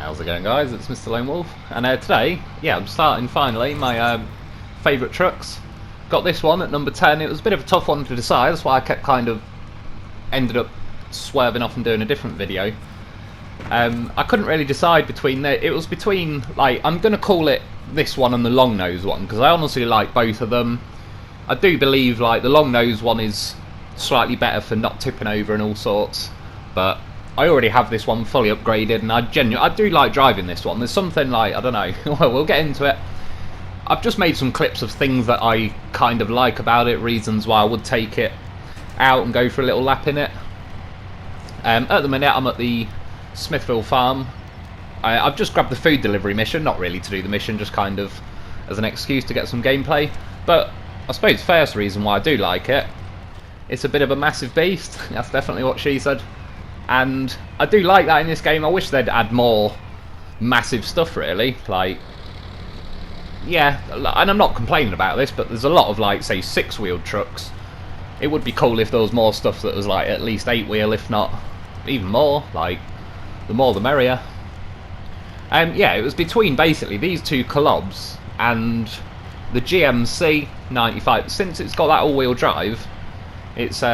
How's it going, guys? It's Mr. Lone Wolf, and today, yeah, I'm starting finally my favourite trucks. Got this one at number 10. It was a bit of a tough one to decide, that's why I kept ended up swerving off and doing a different video. I couldn't really decide between it was between, like, I'm going to call it this one and the long nose one, because I honestly like both of them. I do believe, like, the long nose one is slightly better for not tipping over and all sorts, but I already have this one fully upgraded, and I do like driving this one. There's something, like, I don't know, well, we'll get into it. I've just made some clips of things that I kind of like about it, reasons why I would take it out and go for a little lap in it. At the minute, I'm at the Smithville farm. I've just grabbed the food delivery mission, not really to do the mission, just kind of as an excuse to get some gameplay. But I suppose the first reason why I do like it, it's a bit of a massive beast. That's definitely what she said. And I do like that in this game. I wish they'd add more massive stuff, really. Like, yeah, and I'm not complaining about this, but there's a lot of, like, say, 6-wheeled trucks. It would be cool if there was more stuff that was, like, at least 8-wheel, if not even more. Like, the more the merrier. Yeah, it was between, basically, these two Kolobs and the GMC 95. Since it's got that all-wheel drive, it's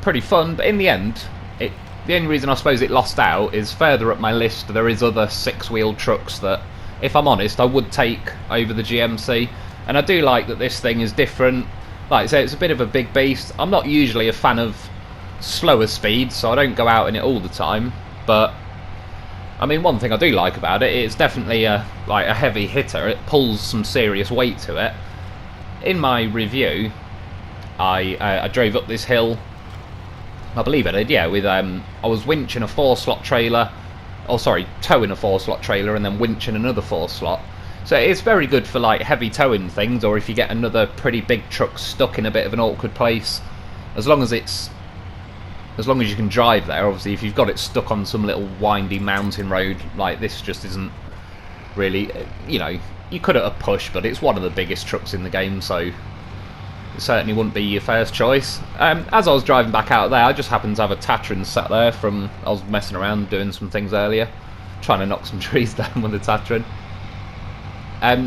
pretty fun, but in the end, the only reason I suppose it lost out is further up my list there is other 6-wheeled trucks that, if I'm honest, I would take over the GMC. And I do like that this thing is different. Like I say, it's a bit of a big beast. I'm not usually a fan of slower speeds, so I don't go out in it all the time, but I mean, one thing I do like about it, it's definitely a heavy hitter. It pulls some serious weight to it. In my review, I drove up this hill, I believe I did, yeah, with I was winching a 4-slot trailer, oh sorry, towing a 4-slot trailer and then winching another 4-slot. So it's very good for, like, heavy towing things, or if you get another pretty big truck stuck in a bit of an awkward place. As long as you can drive there. Obviously, if you've got it stuck on some little windy mountain road, like this just isn't really, you know, you could at a push, but it's one of the biggest trucks in the game, so it certainly wouldn't be your first choice. As I was driving back out there, I just happened to have a Tatran sat there from, I was messing around doing some things earlier, trying to knock some trees down with the Tatran.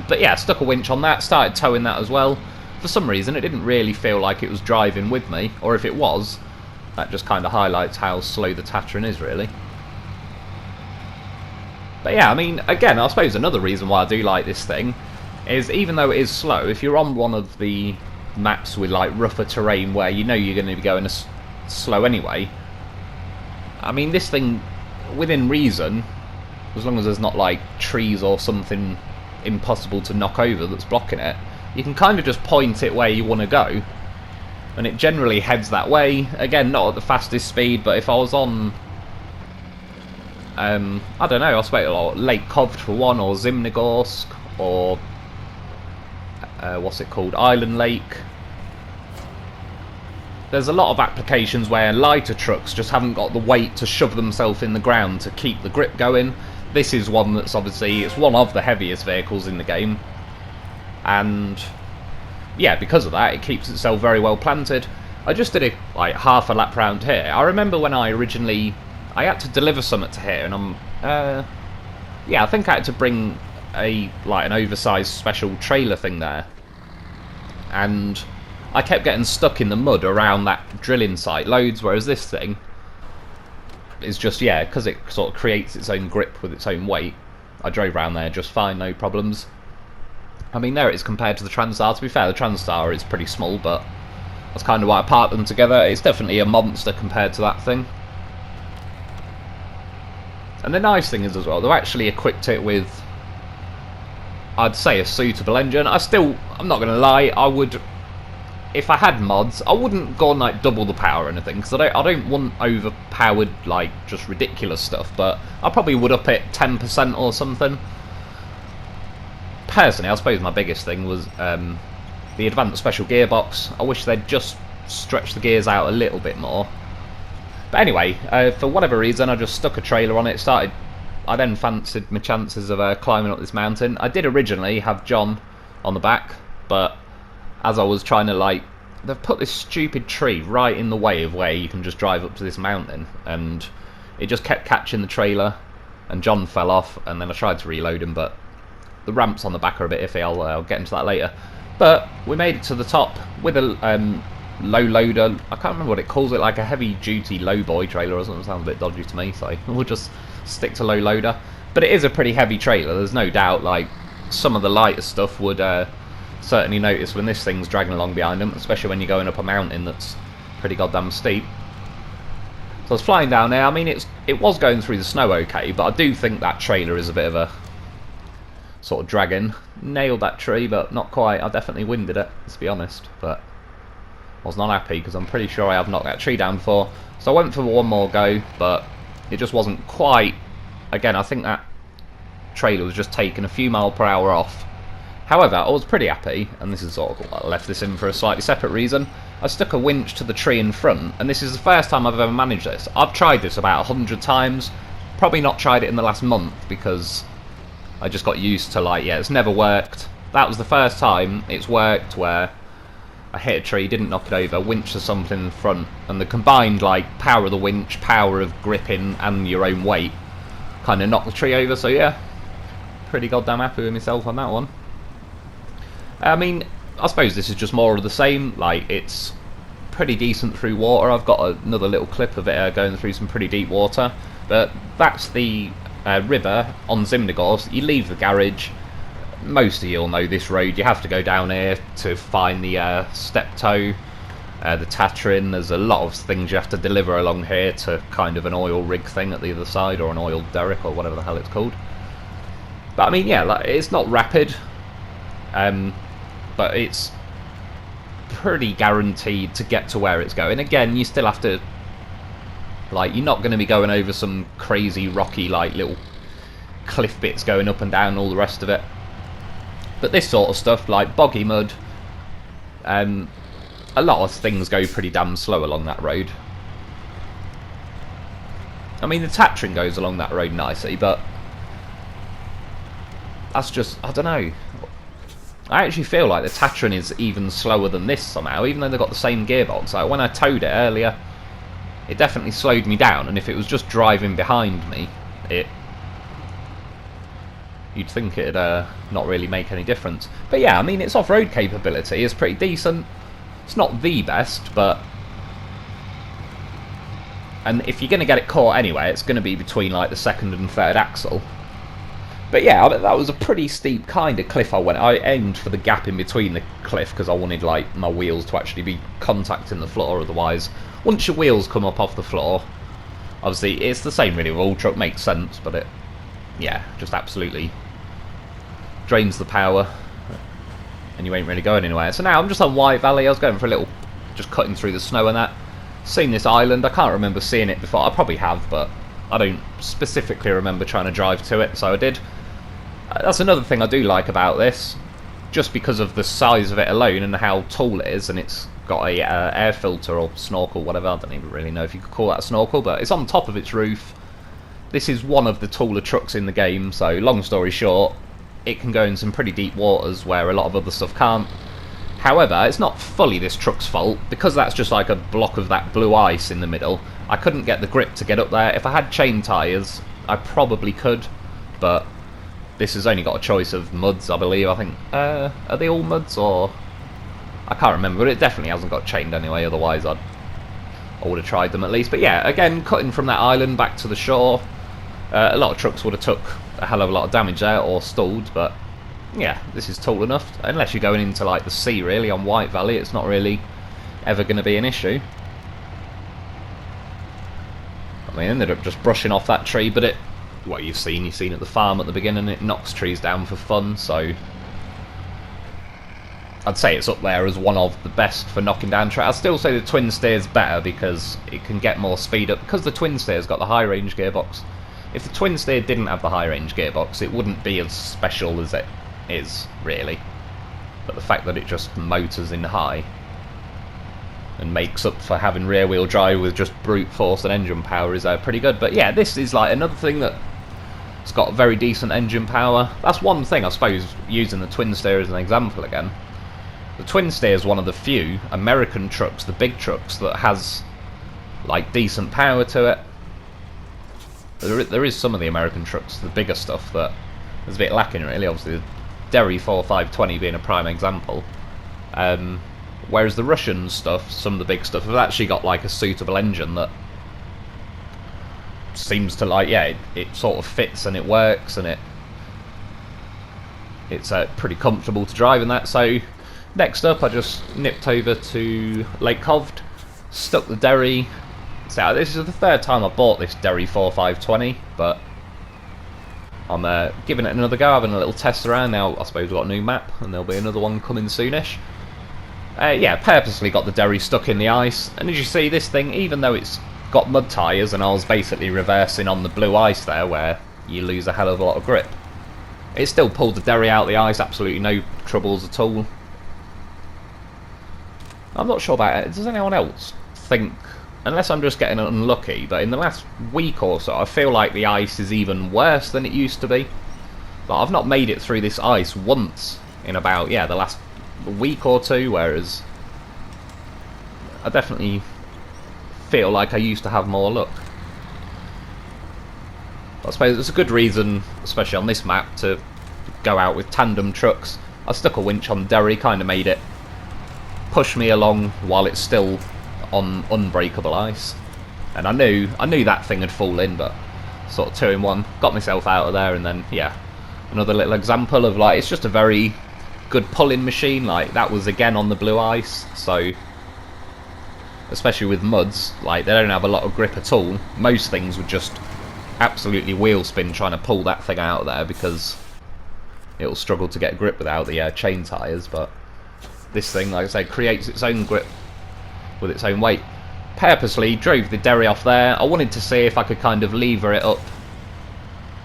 But yeah, stuck a winch on that, started towing that as well. For some reason, it didn't really feel like it was driving with me, or if it was, that just kind of highlights how slow the Tatran is, really. But yeah, I mean, again, I suppose another reason why I do like this thing is, even though it is slow, if you're on one of the maps with, like, rougher terrain where you know you're going to be going slow anyway, I mean, this thing, within reason, as long as there's not, like, trees or something impossible to knock over that's blocking it, you can kind of just point it where you want to go, and it generally heads that way. Again, not at the fastest speed, but if I was on, I don't know, I suppose Lake Cove for one, or Zimnegorsk, or what's it called, Island Lake. There's a lot of applications where lighter trucks just haven't got the weight to shove themselves in the ground to keep the grip going. This is one that's obviously, it's one of the heaviest vehicles in the game, and yeah, because of that, it keeps itself very well planted. I just did like half a lap round here. I remember when I had to deliver something to here, and yeah, I think I had to bring an oversized special trailer thing there, and I kept getting stuck in the mud around that drilling site loads, whereas this thing is just, yeah, because it sort of creates its own grip with its own weight, I drove around there just fine, no problems. I mean, there it is compared to the Transtar. To be fair, the Transtar is pretty small, but that's kind of why I parked them together. It's definitely a monster compared to that thing. And the nice thing is, as well, they've actually equipped it with, I'd say, a suitable engine. I'm not going to lie, I would, if I had mods, I wouldn't go on, like, double the power or anything, because I don't want overpowered, like, just ridiculous stuff, but I probably would up it 10% or something. Personally, I suppose my biggest thing was the advanced special gearbox. I wish they'd just stretch the gears out a little bit more. But anyway, for whatever reason, I just stuck a trailer on it. I then fancied my chances of climbing up this mountain. I did originally have John on the back, but as I was trying to, like, they've put this stupid tree right in the way of where you can just drive up to this mountain, and it just kept catching the trailer. and John fell off, and then I tried to reload him, but the ramps on the back are a bit iffy. I'll get into that later. But we made it to the top with a low loader. I can't remember what it calls it, like a heavy duty Lowboy trailer or something. Sounds a bit dodgy to me, so we'll just stick to low loader. But it is a pretty heavy trailer, there's no doubt. Like, some of the lighter stuff would certainly notice when this thing's dragging along behind them, especially when you're going up a mountain that's pretty goddamn steep. So I was flying down there. I mean, it was going through the snow okay, but I do think that trailer is a bit of a sort of dragging. Nailed that tree, but not quite. I definitely winded it, let's be honest, but I was not happy because I'm pretty sure I have knocked that tree down before. So I went for one more go, but it just wasn't quite. Again, I think that trailer was just taking a few mile per hour off. However, I was pretty happy, and this is sort of, I left this in for a slightly separate reason. I stuck a winch to the tree in front, and this is the first time I've ever managed this. I've tried this about 100 times, probably not tried it in the last month because I just got used to, like, yeah, it's never worked. That was the first time it's worked where I hit a tree, didn't knock it over, winch to something in front, and the combined, like, power of the winch, power of gripping, and your own weight kind of knocked the tree over. So yeah, pretty goddamn happy with myself on that one. I mean, I suppose this is just more of the same. Like, it's pretty decent through water. I've got another little clip of it going through some pretty deep water, but that's the river on Zimnegor. You leave the garage. Most of you will know this road. You have to go down here to find the Steptoe, the Tatrin. There's a lot of things you have to deliver along here to kind of an oil rig thing at the other side, or an oil derrick, or whatever the hell it's called. But I mean, yeah, like, it's not rapid, but it's pretty guaranteed to get to where it's going. Again, you still have to, like, you're not going to be going over some crazy rocky, like, little cliff bits going up and down and all the rest of it. But this sort of stuff, like boggy mud, a lot of things go pretty damn slow along that road. I mean, the Tatrin goes along that road nicely, but that's just, I don't know. I actually feel like the Tatrin is even slower than this somehow, even though they've got the same gearbox. Like, when I towed it earlier, it definitely slowed me down, and if it was just driving behind me, you'd think it'd not really make any difference. But yeah, I mean, its off-road capability is pretty decent. It's not the best, but... And if you're going to get it caught anyway, it's going to be between, like, the second and third axle. But yeah, that was a pretty steep kind of cliff I went. I aimed for the gap in between the cliff because I wanted, like, my wheels to actually be contacting the floor. Otherwise, once your wheels come up off the floor, obviously it's the same really with all truck, makes sense, but it, yeah, just absolutely drains the power and you ain't really going anywhere. So now I'm just on White Valley. I was going for a little, just cutting through the snow and that. Seen this island, I can't remember seeing it before. I probably have, but I don't specifically remember trying to drive to it, so I did. That's another thing I do like about this, just because of the size of it alone and how tall it is, and it's got a air filter or snorkel, whatever. I don't even really know if you could call that a snorkel, but it's on top of its roof. This is one of the taller trucks in the game, so long story short, it can go in some pretty deep waters where a lot of other stuff can't. However, it's not fully this truck's fault, because that's just like a block of that blue ice in the middle. I couldn't get the grip to get up there. If I had chain tyres, I probably could, but this has only got a choice of muds, I believe. I think, are they all muds, or... I can't remember, but it definitely hasn't got chained anyway, otherwise I would have tried them at least. But yeah, again, cutting from that island back to the shore, a lot of trucks would have took a hell of a lot of damage there, or stalled, but yeah, this is tall enough. Unless you're going into like the sea really on White Valley, it's not really ever going to be an issue. I mean, I ended up just brushing off that tree, but what you've seen at the farm at the beginning, it knocks trees down for fun, so I'd say it's up there as one of the best for knocking down trees. I'd still say the twin steer's better because it can get more speed up, because the twin steer's got the high range gearbox. If the twin steer didn't have the high range gearbox, it wouldn't be as special as it is, really. But the fact that it just motors in high and makes up for having rear wheel drive with just brute force and engine power is pretty good. But yeah, this is like another thing that it's got very decent engine power. That's one thing, I suppose, using the twin steer as an example again. The twin steer is one of the few American trucks, the big trucks, that has like decent power to it. There is some of the American trucks, the bigger stuff, that is a bit lacking really. Obviously, the Derry 4520 being a prime example. Whereas the Russian stuff, some of the big stuff, have actually got like a suitable engine that seems to like, yeah, it sort of fits and it works and it's pretty comfortable to drive in that. So next up, I just nipped over to Lake Cove, stuck the Derry. So this is the third time I bought this Derry 4520, but I'm giving it another go, having a little test around. Now I suppose we've got a new map and there'll be another one coming soonish. Yeah, purposely got the Derry stuck in the ice, and as you see, this thing, even though it's got mud tyres and I was basically reversing on the blue ice there where you lose a hell of a lot of grip, it still pulled the Derry out of the ice, absolutely no troubles at all. I'm not sure about it. Does anyone else think, unless I'm just getting unlucky, but in the last week or so I feel like the ice is even worse than it used to be? But I've not made it through this ice once in about, yeah, the last week or two, whereas I definitely feel like I used to have more luck. I suppose it's a good reason, especially on this map, to go out with tandem trucks. I stuck a winch on Derry, kind of made it push me along while it's still on unbreakable ice, and I knew that thing had fall in, but sort of 2 in 1, got myself out of there. And then yeah, another little example of like, it's just a very good pulling machine. Like that was again on the blue ice, so especially with muds, like they don't have a lot of grip at all. Most things would just absolutely wheel spin trying to pull that thing out of there because it'll struggle to get grip without the chain tyres. But this thing, like I say, creates its own grip with its own weight. Purposely drove the Derry off there. I wanted to see if I could kind of lever it up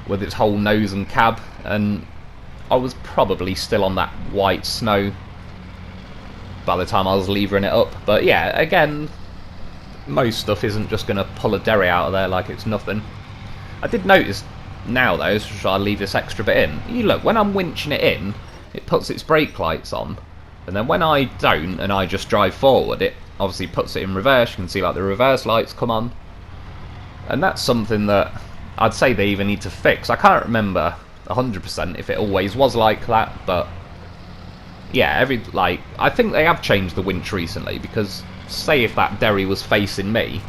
with its whole nose and cab, and I was probably still on that white snow by the time I was levering it up. But yeah, again, most stuff isn't just going to pull a Derry out of there like it's nothing. I did notice now though, so I'll leave this extra bit in. You look, when I'm winching it in, it puts its brake lights on, and then when I don't and I just drive forward, it obviously puts it in reverse. You can see like the reverse lights come on, and that's something that I'd say they even need to fix. I can't remember 100% if it always was like that, but yeah, I think they have changed the winch recently, because say if that Derry was facing me,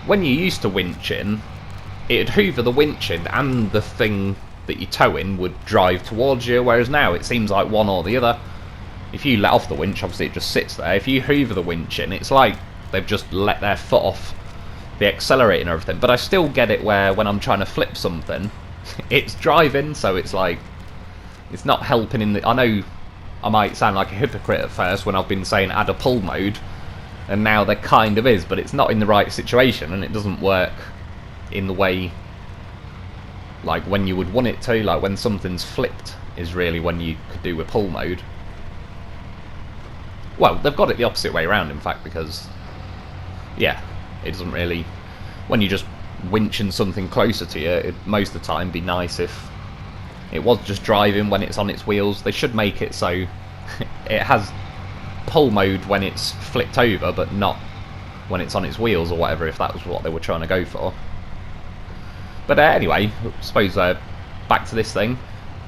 when you used to winch in, it'd hoover the winch in and the thing that you're towing would drive towards you, whereas now it seems like one or the other. If you let off the winch, obviously it just sits there. If you hoover the winch in, it's like they've just let their foot off the accelerator and everything. But I still get it where when I'm trying to flip something, it's driving, so it's like, it's not helping in the... I know I might sound like a hypocrite at first when I've been saying add a pull mode, and now there kind of is, but it's not in the right situation, and it doesn't work in the way like when you would want it to. Like when something's flipped is really when you could do with pull mode. Well, they've got it the opposite way around, in fact, because yeah, it doesn't really, when you're just winching something closer to you, it'd most of the time be nice if it was just driving when it's on its wheels. They should make it so it has pull mode when it's flipped over, but not when it's on its wheels or whatever, if that was what they were trying to go for. But anyway, I suppose back to this thing.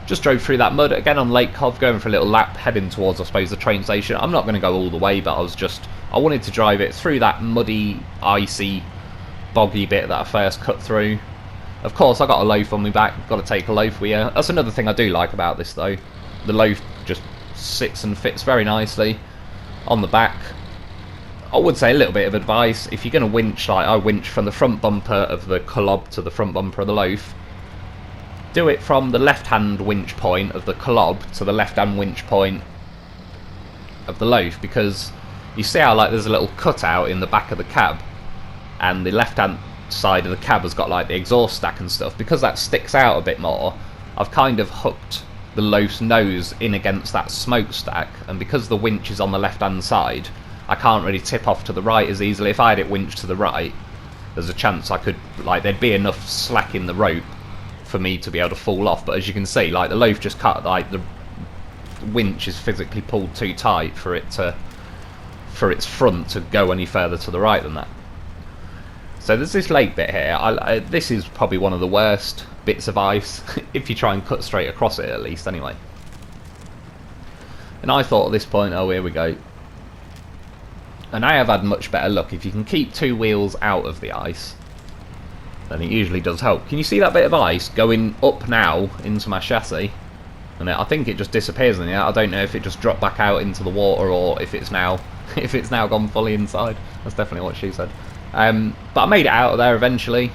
Just drove through that mud again on Lake Cove, going for a little lap, heading towards, I suppose, the train station. I'm not going to go all the way, but I wanted to drive it through that muddy, icy, boggy bit that I first cut through. Of course, I got a loaf on my back, got to take a loaf with you. That's another thing I do like about this though. The loaf just sits and fits very nicely on the back. I would say a little bit of advice, if you're going to winch, like I winch from the front bumper of the Kolob to the front bumper of the loaf, do it from the left-hand winch point of the Kolob to the left-hand winch point of the loaf, because you see how like there's a little cutout in the back of the cab, and the left-hand side of the cab has got like the exhaust stack and stuff. Because that sticks out a bit more, I've kind of hooked the loaf's nose in against that smokestack, and because the winch is on the left-hand side, I can't really tip off to the right as easily. If I had it winched to the right, there's a chance I could, like, there'd be enough slack in the rope for me to be able to fall off. But as you can see, like, the loaf just cut, like, the winch is physically pulled too tight for its front to go any further to the right than that. So there's this lake bit here. This is probably one of the worst bits of ice, if you try and cut straight across it at least, anyway. And I thought at this point, oh, here we go. And I have had much better luck. If you can keep two wheels out of the ice, then it usually does help. Can you see that bit of ice going up now into my chassis? And I think it just disappears in the air. I don't know if it just dropped back out into the water or if it's now gone fully inside. That's definitely what she said. But I made it out of there eventually.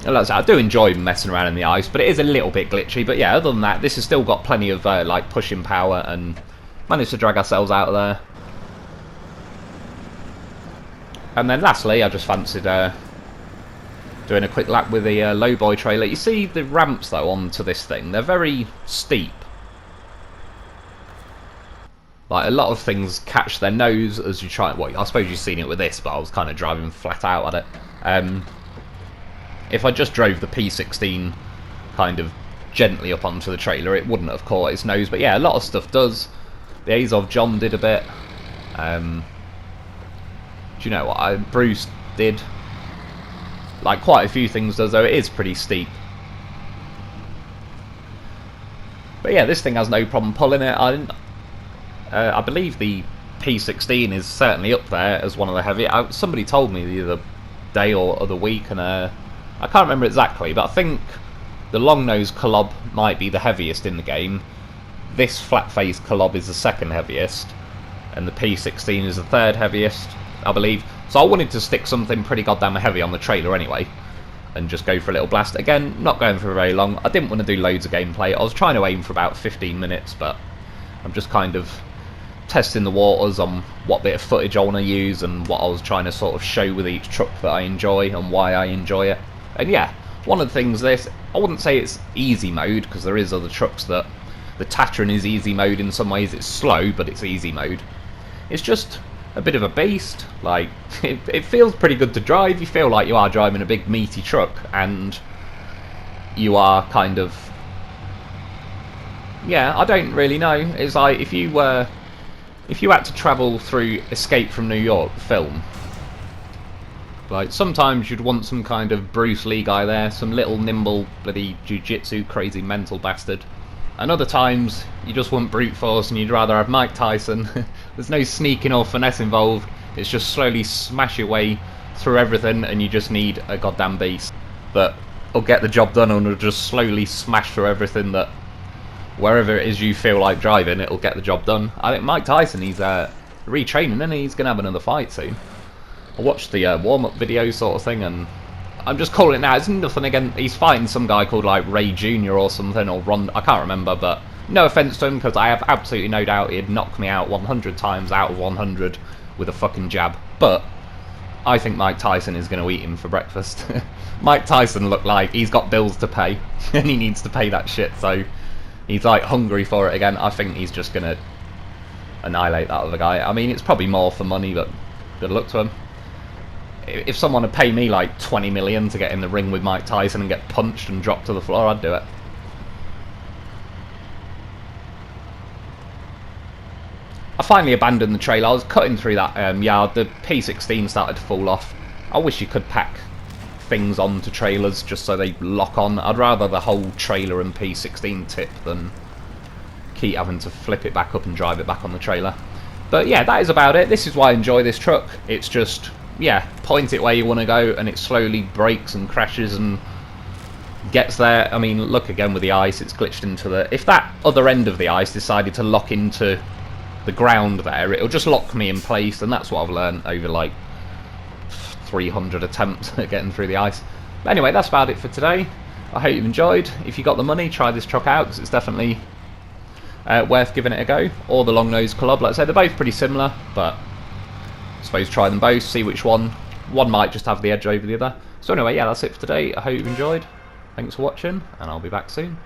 And like I said, I do enjoy messing around in the ice, but it is a little bit glitchy. But yeah, other than that, this has still got plenty of like pushing power, and managed to drag ourselves out of there. And then lastly, I just fancied doing a quick lap with the Lowboy trailer. You see the ramps though onto this thing, they're very steep. Like a lot of things catch their nose as you try. Well, I suppose you've seen it with this, but I was kind of driving flat out at it. If I just drove the P16 kind of gently up onto the trailer, it wouldn't have caught its nose. But yeah, a lot of stuff does. The Azov John did a bit. Do you know what? Bruce did. Like quite a few things does, though it is pretty steep. But yeah, this thing has no problem pulling it. I believe the P16 is certainly up there as one of the heaviest. Somebody told me the other day or other week, and I can't remember exactly, but I think the long-nosed Kolob might be the heaviest in the game. This flat-faced Kolob is the second heaviest, and the P16 is the third heaviest, I believe. So I wanted to stick something pretty goddamn heavy on the trailer anyway, and just go for a little blast. Again, not going for very long. I didn't want to do loads of gameplay. I was trying to aim for about 15 minutes, but I'm just kind of testing the waters on what bit of footage I want to use and what I was trying to sort of show with each truck that I enjoy and why I enjoy it. And yeah, one of the things this, I wouldn't say it's easy mode, because there is other trucks that the Tatran is easy mode in some ways. It's slow, but it's easy mode. It's just a bit of a beast. Like it feels pretty good to drive. You feel like you are driving a big meaty truck, and you are kind of, yeah, I don't really know. It's like if you had to travel through Escape from New York, the film, like sometimes you'd want some kind of Bruce Lee guy there, some little nimble bloody jiu-jitsu crazy mental bastard. And other times you just want brute force and you'd rather have Mike Tyson. There's no sneaking or finesse involved. It's just slowly smash your way through everything, and you just need a goddamn beast that will get the job done and will just slowly smash through everything that, wherever it is you feel like driving, it'll get the job done. I think Mike Tyson, he's retraining, and he's going to have another fight soon. I watched the warm-up video sort of thing, and I'm just calling it now. It's nothing again. He's fighting some guy called like Ray Jr. or something, or Ron. I can't remember, but no offense to him, because I have absolutely no doubt he'd knock me out 100 times out of 100 with a fucking jab. But I think Mike Tyson is going to eat him for breakfast. Mike Tyson looked like he's got bills to pay, and he needs to pay that shit. So he's like hungry for it again. I think he's just going to annihilate that other guy. I mean, it's probably more for money, but good luck to him. If someone would pay me like 20 million to get in the ring with Mike Tyson and get punched and dropped to the floor, I'd do it. I finally abandoned the trailer. I was cutting through that yard. The P16 started to fall off. I wish you could pack things onto trailers just so they lock on. I'd rather the whole trailer and P16 tip than keep having to flip it back up and drive it back on the trailer. But yeah, that is about it. This is why I enjoy this truck. It's just, yeah, point it where you want to go, and it slowly brakes and crashes and gets there. I mean, look again with the ice, it's glitched into the... If that other end of the ice decided to lock into the ground there, it'll just lock me in place, and that's what I've learned over like 300 attempts at getting through the ice. But anyway, that's about it for today. I hope you've enjoyed. If you got the money, try this truck out, because it's definitely worth giving it a go. Or the long-nosed Kolob. Like I said, they're both pretty similar, but I suppose try them both, see which one might just have the edge over the other. So anyway, yeah, that's it for today. I hope you've enjoyed. Thanks for watching, and I'll be back soon.